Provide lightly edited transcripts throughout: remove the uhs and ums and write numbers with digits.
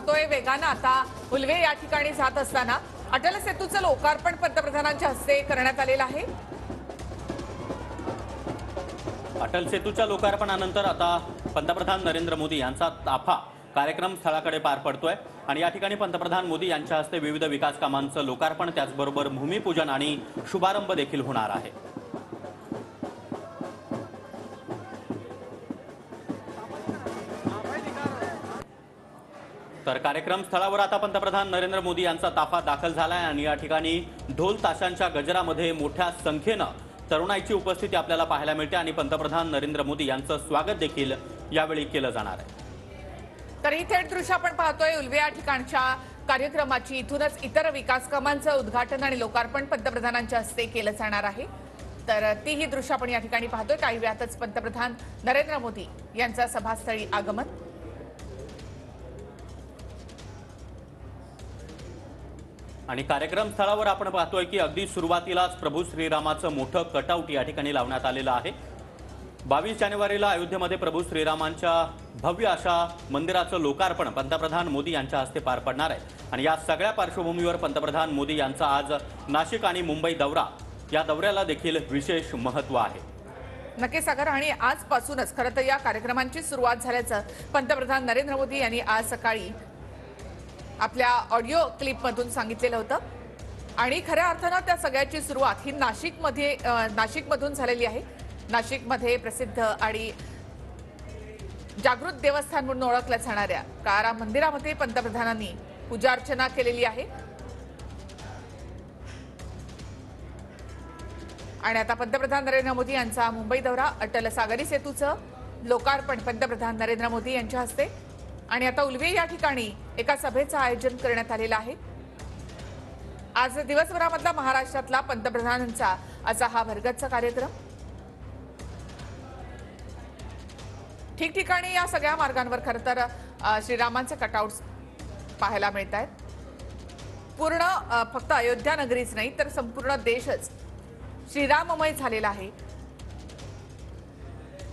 पाहतोय वेगानं आता उल्वे या ठिकाणी जात असताना अटल सेतूचं लोकार्पण पंतप्रधानांच्या हस्ते करण्यात आलेलं आहे। अटल सेतूच्या लोकार्पणानंतर आता पंतप्रधान नरेंद्र मोदी यांचा ताफा कार्यक्रम स्थळाकडे पार पडतोय आणि या ठिकाणी पंतप्रधान मोदी यांच्या हस्ते विविध विकास कामांचं लोकार्पण त्याचबरोबर भूमिपूजन आणि शुभारंभ देखील होणार आहे। तर कार्यक्रम स्थळावर आता पंतप्रधान नरेंद्र मोदी यांचा ताफा दाखल झालाय आणि या ठिकाणी ढोल ताशांच्या गजरामध्ये मोठ्या संख्येनं तरुणाईची उपस्थिती आपल्याला पाहायला मिळते आणि पंतप्रधान नरेंद्र मोदी यांचं स्वागत देखील यावेळी केलं जाणार आहे। तर ही थेट दृश्य आपण पाहतोय उल्वे या ठिकाणच्या कार्यक्रमाची। इथूनच इतर विकास कामांचं उद्घाटन आणि लोकार्पण पंतप्रधानांच्या हस्ते केलं जाणार आहे। तर ती ही दृश्य आपण या ठिकाणी पाहतोय। काही वेळातच पंतप्रधान नरेंद्र मोदी यांचं सभास्थळी आगमन। आणि कार्यक्रम स्थळावर आपण पाहतोय की अगदी सुरुवातीलाच प्रभू श्रीरामाचं मोठं कटआउट या ठिकाणी लावण्यात आलेलं आहे। 22 जानेवारीला अयोध्येमध्ये प्रभू श्रीरामांच्या भव्य अशा मंदिराचं लोकार्पण पंतप्रधान मोदी यांच्या हस्ते पार पडणार आहे आणि या सगळ्या पार्श्वभूमीवर पंतप्रधान मोदी यांचा आज नाशिक आणि मुंबई दौरा, या दौऱ्याला देखील विशेष महत्त्व आहे। नक्की सागर, आणि आजपासूनच खरं तर या कार्यक्रमांची सुरुवात झाल्याचं पंतप्रधान नरेंद्र मोदी यांनी आज सकाळी आपल्या ऑडिओ क्लिपमधून सांगितलेलं होतं आणि खऱ्या अर्थानं त्या सगळ्याची सुरुवात ही नाशिकमधून झालेली आहे। नाशिकमध्ये प्रसिद्ध आणि जागृत देवस्थान म्हणून ओळखल्या जाणाऱ्या काळाराम मंदिरामध्ये पंतप्रधानांनी पूजा अर्चना केलेली आहे आणि आता पंतप्रधान नरेंद्र मोदी यांचा मुंबई दौरा, अटल सागरी सेतूचं लोकार्पण पंतप्रधान नरेंद्र मोदी यांच्या हस्ते आणि आता उल्वे या ठिकाणी एका सभेचं आयोजन करण्यात आलेलं आहे। आज दिवसभरामधला महाराष्ट्रातला पंतप्रधानांचा असा हा भरगच्च कार्यक्रम। ठिकठिकाणी या सगळ्या मार्गांवर खरं तर श्रीरामांचे कटआउट्स पाहायला मिळत आहेत। पूर्ण फक्त अयोध्या नगरीच नाही तर संपूर्ण देशच श्रीराममय झालेला आहे,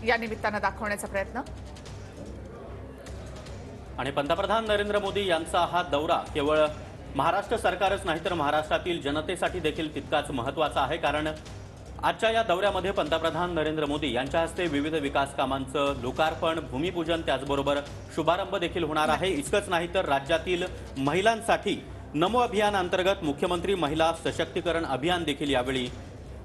या निमित्तानं दाखवण्याचा प्रयत्न। आणि पंतप्रधान नरेंद्र मोदी यांचा हा दौरा केवळ महाराष्ट्र सरकारच नाही तर महाराष्ट्रातील जनतेसाठी देखील तितकाच महत्त्वाचा आहे, कारण आजच्या या दौऱ्यामध्ये पंतप्रधान नरेंद्र मोदी यांच्या हस्ते विविध विकास कामांचं लोकार्पण, भूमिपूजन त्याचबरोबर शुभारंभ देखील होणार आहे। इतकंच नाही तर राज्यातील महिलांसाठी नमो अभियान अंतर्गत मुख्यमंत्री महिला सशक्तीकरण अभियान देखील यावेळी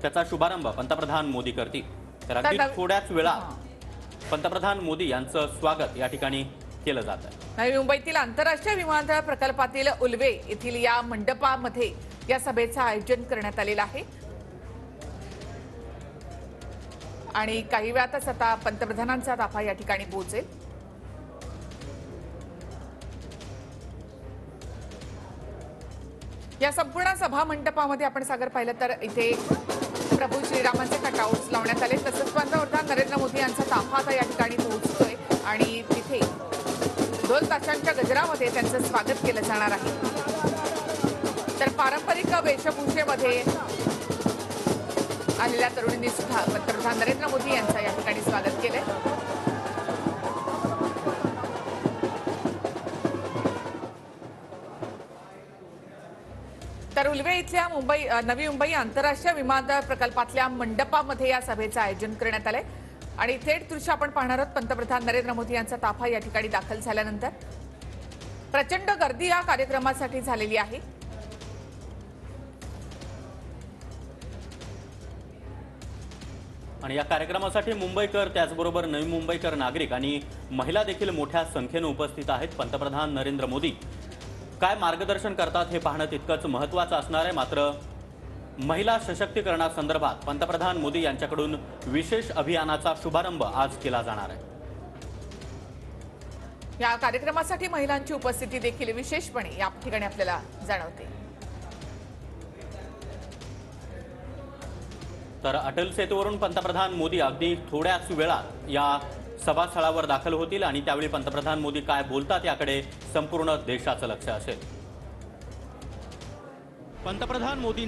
त्याचा शुभारंभ पंतप्रधान मोदी करतील। तर अगदी थोड्याच वेळात पंतप्रधान मोदी यांचं स्वागत या ठिकाणी केलं जात आहे। नवी मुंबईतील आंतरराष्ट्रीय विमानतळ प्रकल्पातील उल्वे येथील या मंडपामध्ये या सभेचं आयोजन करण्यात आलेलं आहे आणि काही वेळातच आता पंतप्रधानांचा ताफा या ठिकाणी पोहोचेल। या संपूर्ण सभा मंडपामध्ये आपण सागर पाहिलं तर इथे प्रभू श्रीरामांचे कटआउट्स लावण्यात आले, तसंच पंतप्रधान नरेंद्र मोदी यांचा ताफा आता या ठिकाणी पोहोचतोय आणि तिथे ढोल ताशांच्या गजरामध्ये त्यांचं स्वागत केलं जाणार आहे। तर पारंपरिक वेशभूषेमध्ये आलेल्या तरुणींनी सुद्धा पंतप्रधान नरेंद्र मोदी यांचं या ठिकाणी स्वागत केलंय। तर उल्वे इथल्या नवी मुंबई आंतरराष्ट्रीय विमानतळ प्रकल्पातल्या मंडपामध्ये या सभेचं आयोजन करण्यात आलंय आणि थेट दृश्य आपण पाहणार आहोत। पंतप्रधान नरेंद्र मोदी यांचा ताफा या ठिकाणी दाखल झाल्यानंतर प्रचंड गर्दी या कार्यक्रमासाठी झालेली आहे। आणि या कार्यक्रमासाठी मुंबईकर त्याचबरोबर नवी मुंबईकर नागरिक आणि महिला देखील मोठ्या संख्येने उपस्थित आहेत। पंतप्रधान नरेंद्र मोदी काय मार्गदर्शन करतात हे पाहणं तितकंच महत्त्वाचं असणार आहे। मात्र महिला सशक्तीकरणासंदर्भात पंतप्रधान मोदी यांच्याकडून विशेष अभियानाचा शुभारंभ आज केला जाणार आहे। या कार्यक्रमासाठी महिलांची उपस्थिती देखील विशेषपणे या ठिकाणी आपल्याला जाणवते। तर अटल सेतूवरून पंतप्रधान मोदी अगदी थोड्याच वेळात या सभास्थळावर दाखल होतील आणि त्यावेळी पंतप्रधान मोदी काय बोलतात याकडे संपूर्ण देशाचं लक्ष असेल। पंतप्रधान मोदी